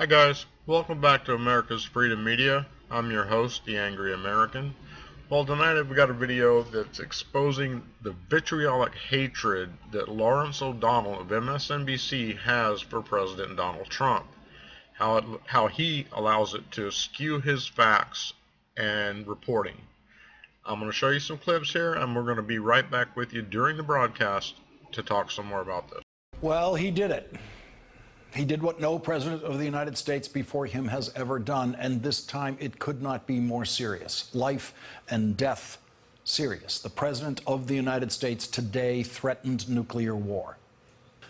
Hi guys, welcome back to America's Freedom Media. I'm your host, The Angry American. Well, tonight I've got a video that's exposing the vitriolic hatred that Laurence O'Donnell of MSNBC has for President Donald Trump. How he allows it to skew his facts and reporting. I'm going to show you some clips here, and we're going to be right back with you during the broadcast to talk some more about this. Well, he did it. He did what no president of the United States before him has ever done, and this time it could not be more serious. Life and death serious. The president of the United States today threatened nuclear war.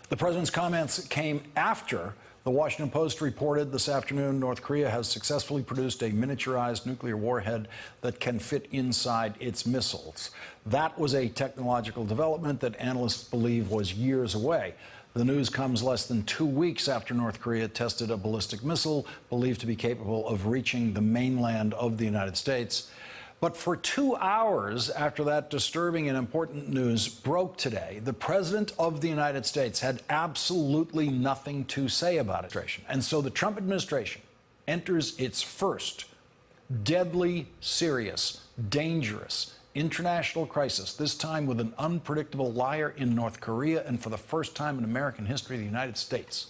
The president's comments came after the Washington Post reported this afternoon North Korea has successfully produced a miniaturized nuclear warhead that can fit inside its missiles. That was a technological development that analysts believe was years away. The news comes less than 2 weeks after North Korea tested a ballistic missile believed to be capable of reaching the mainland of the United States. But for 2 hours after that disturbing and important news broke today, the President of the United States had absolutely nothing to say about it. And so the Trump administration enters its first deadly, serious, dangerous international crisis, this time with an unpredictable liar in North Korea, and for the first time in American history, the United States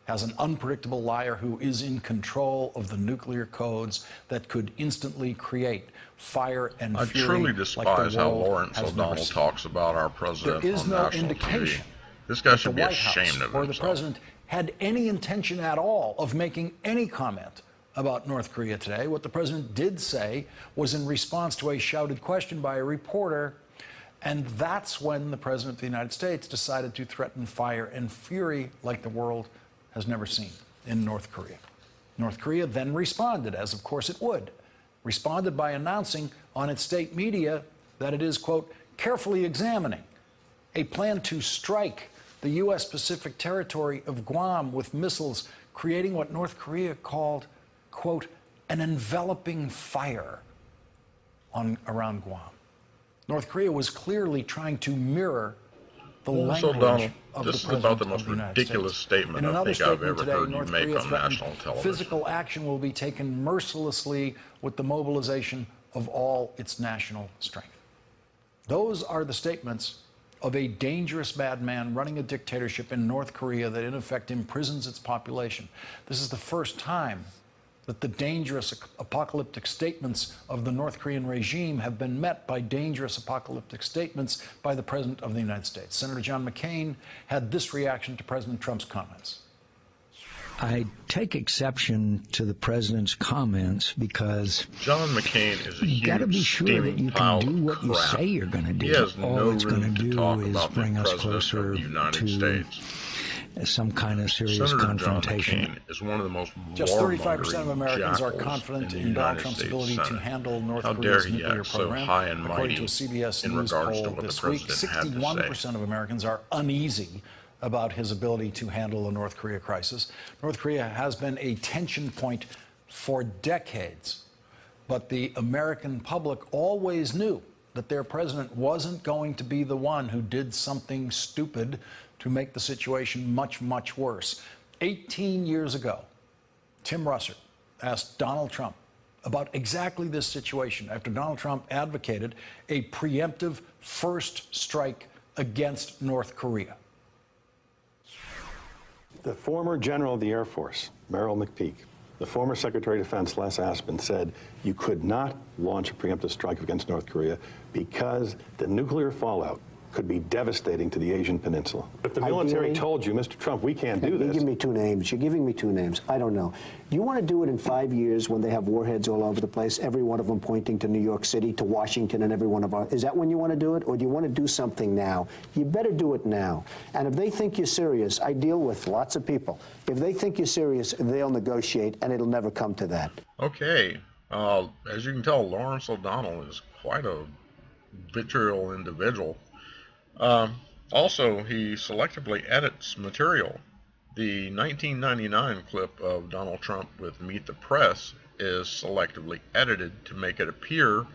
has an unpredictable liar who is in control of the nuclear codes that could instantly create fire and fury. I truly despise how Laurence O'Donnell talks about our president there is on no national indication TV. This guy should the be White ashamed House of or himself. the president had any intention at all of making any comment about North Korea today. What the president did say was in response to a shouted question by a reporter, and that's when the president of the United States decided to threaten fire and fury like the world has never seen in North Korea. North Korea then responded, as of course it would, responded by announcing on its state media that it is, quote, carefully examining a plan to strike the U.S. Pacific territory of Guam with missiles, creating what North Korea called, quote, an enveloping fire around Guam. North Korea was clearly trying to mirror the language of the this is president about the of most the United ridiculous States. statement In I another think I've statement ever today, heard you North make Korea on threatened national television. physical action will be taken mercilessly with the mobilization of all its national strength. Those are the statements of a dangerous bad man running a dictatorship in North Korea that in effect imprisons its population. This is the first time that the dangerous apocalyptic statements of the North Korean regime have been met by dangerous apocalyptic statements by the President of the United States. Senator John McCain had this reaction to President Trump's comments. I take exception to the president's comments because John McCain is a you got to be huge sure that you can do what you say you're going to do. He has All no it's going room to to do talk is about the bring us president of closer the United to States. some kind of serious Senator confrontation. John McCain is one of the most Just 35% of Americans are jackals confident in in Donald Trump's ability to handle North How Korea's dare he nuclear act so program. high and According mighty to a CBS in News regards to poll what the this week, president had to say. 61% of Americans are uneasy about his ability to handle the North Korea crisis. North Korea has been a tension point for decades, but the American public always knew that their president wasn't going to be the one who did something stupid to make the situation much, much worse. 18 years ago, Tim Russert asked Donald Trump about exactly this situation after Donald Trump advocated a preemptive first strike against North Korea. The former general of the Air Force, Merrill McPeak, the former Secretary of Defense, Les Aspin, said you could not launch a preemptive strike against North Korea because the nuclear fallout could be devastating to the Asian Peninsula. If the military told you, Mr. Trump, we can't do this. You give me two names. You're giving me two names. I don't know. You want to do it in 5 years when they have warheads all over the place, every one of them pointing to New York City, to Washington, and every one of our... Is that when you want to do it? Or do you want to do something now? You better do it now. And if they think you're serious, I deal with lots of people. If they think you're serious, they'll negotiate, and it'll never come to that. Okay. As you can tell, Laurence O'Donnell is quite a vitriol individual. Also, he selectively edits material. The 1999 clip of Donald Trump with Meet the Press is selectively edited to make it appear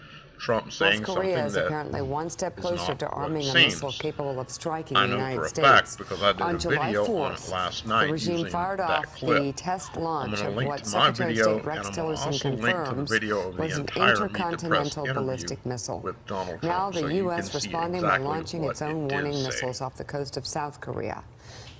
Trump saying North Korea something is that apparently one step is closer not to what arming it a seems. missile capable of striking I the know United for a States. fact because I did On a July video 4th, on it last night the regime using fired that off clip. the test I'm launch going of to link what to my Secretary of video, State Rex and I'm Tillerson also link to the confirms video of the was an entire Meet the Press intercontinental interview ballistic missile. with Donald Trump, Now the so you U.S. can see responding exactly by launching what its own it did warning say. missiles off the coast of South Korea.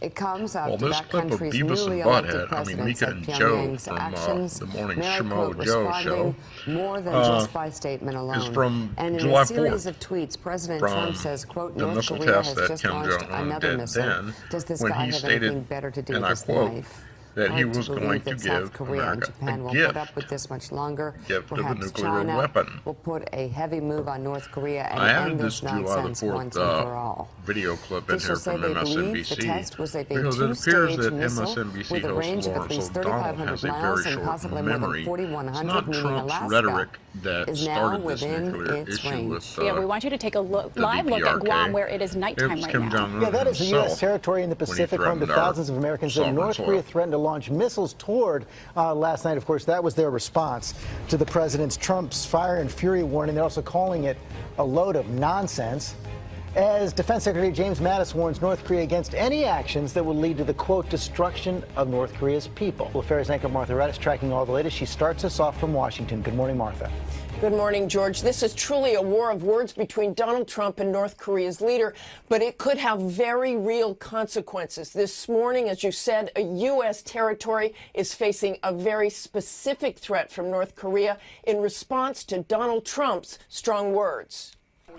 It comes after Well, this that clip of country's Beavis newly and elected Butthead, president Mika said and Joe Pyongyang's from actions the morning merit, quote, Schmo Joe responding show, more than just by statement alone. is from and in July a series 4th, of tweets, President from Trump says, quote, the North missile Korea test has that just Kim launched Jong-un another did missile. then, Does this when guy he have stated, anything better to do and with I his quote, life? that he Hard was to going believe to that South give Korea and America Japan a will gift, put up with this much longer. gift of a Perhaps nuclear China weapon. will put a heavy move on North Korea and I added end this this July the nonsense once 4th and for all. video clip in here Officials say from they believe the MSNBC test was a because it appears that two-stage missile MSNBC with a host range of at Laurence least O'Donnell 3,500 has a miles very and short possibly more than memory. 4,100, It's not meaning Trump's Alaska rhetoric that is now started this within nuclear its issue range. with Yeah, we want you to take a live look at Guam, where it is nighttime right Kim now. Jong-un Yeah, that is the U.S. territory in the when he Pacific, home to threatened our thousands of Americans that North sovereign Korea soil. threatened to launch missiles toward last night. Of course, that was their response to the president's Trump's fire and fury warning. They're also calling it a load of nonsense. As Defense Secretary James Mattis warns North Korea against any actions that will lead to the, quote, destruction of North Korea's people. Affairs anchor Martha Redis tracking all the latest. She starts us off from Washington. Good morning, Martha. Good morning, George. This is truly a war of words between Donald Trump and North Korea's leader, but it could have very real consequences. This morning, as you said, a U.S. territory is facing a very specific threat from North Korea in response to Donald Trump's strong words.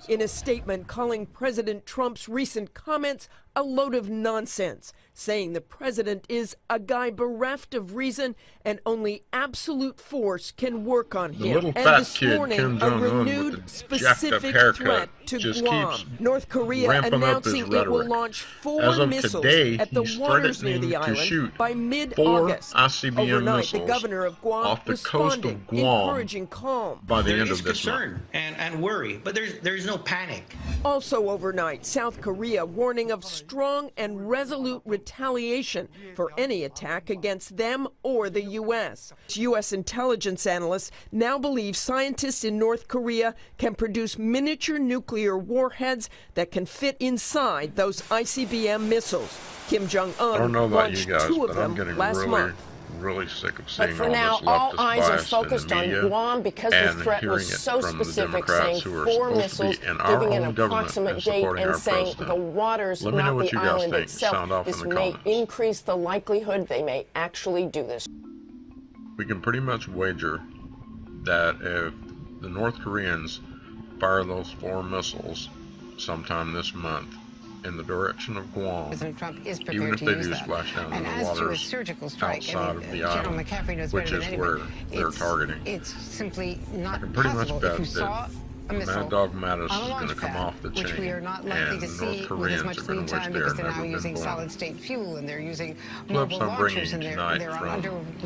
In a statement calling President Trump's recent comments a load of nonsense, saying the president is a guy bereft of reason and only absolute force can work on him. Little And fat this kid, morning, Kim a Jong-un renewed with the jacked-up specific haircut threat to just Guam. keeps North Korea ramping up his announcing it will rhetoric. launch 4 As of missiles today, at the he's waters near threatening the to island shoot by 4 mid-August. ICBM Overnight, missiles the governor of Guam off the coast of responding, Guam encouraging calm. by the There end is of this month. concern and worry, but there's no panic. Also overnight, South Korea warning of strong and resolute retaliation for any attack against them or the U.S. U.S. intelligence analysts now believe scientists in North Korea can produce miniature nuclear warheads that can fit inside those ICBM missiles. Kim I Jong-un don't know about you launched guys, 2 of but them I'm getting last month. really sick of But seeing for all now, this all leftist eyes are bias in focused the on media Guam because the and threat hearing was it so from the specific, Democrats saying who are 4 supposed to missiles, be in our giving an own government approximate and date, supporting and our saying president. the waters, Let me know not what the you guys island think. itself. Sound off in This the may comments. increase the likelihood they may actually do this. We can pretty much wager that if the North Koreans fire those 4 missiles sometime this month in the direction of Guam, President Trump is prepared even if to they use do that. splash down in And the as to a waters surgical strike, outside of the General island, McCaffrey knows which better is than where anyone. they're targeting. It's simply not I can pretty much possible. bet If you that saw a missile Mad Dog Mattis on a is going to launch come pad, off the chain, which we are not likely and to North see with as Koreans much are going lead to wish time they because had they're now never using been born. solid-state fuel and they're using Clips mobile I'm bringing launchers and tonight they're on from the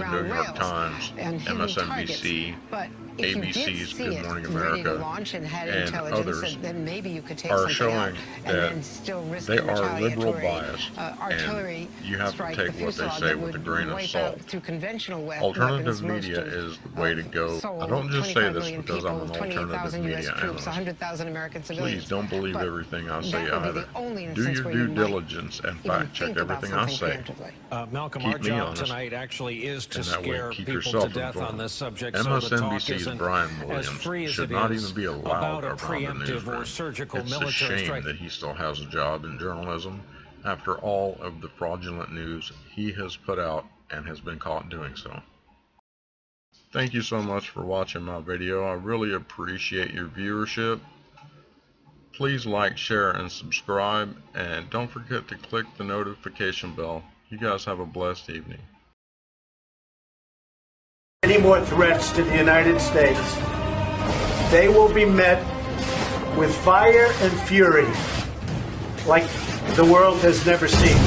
underground New York rails Times, and hidden targets. MSNBC, But if you did ABC's see Good it Morning ready to America, launch and had and intelligence, others then maybe you could take are something showing out and that then still risk they a are liberal retaliatory biased, artillery and you have strike, to take the what they fuselage say that with a would grain of wipe salt. out through conventional Alternative weapons media most is the way to go. Seoul, I don't just say 25 this million because I'm an people, alternative 28,000 media U.S. troops, analyst. 100,000 American civilians. Please don't believe But everything I say that would be either. the only Do instance your where due you might diligence and even fact check think about everything I something say. preemptively. Malcolm, Keep our me job honest, tonight actually is to and that way scare keep people to yourself death informed. on this subject. So the talk MSNBC's isn't Brian as Williams free as should it not is even be allowed about a around the preemptive or newsroom. surgical It's a military shame strike. that he still has a job in journalism after all of the fraudulent news he has put out and has been caught doing so. Thank you so much for watching my video. I really appreciate your viewership. Please like, share, and subscribe, and don't forget to click the notification bell. You guys have a blessed evening. Any more threats to the United States, they will be met with fire and fury like the world has never seen.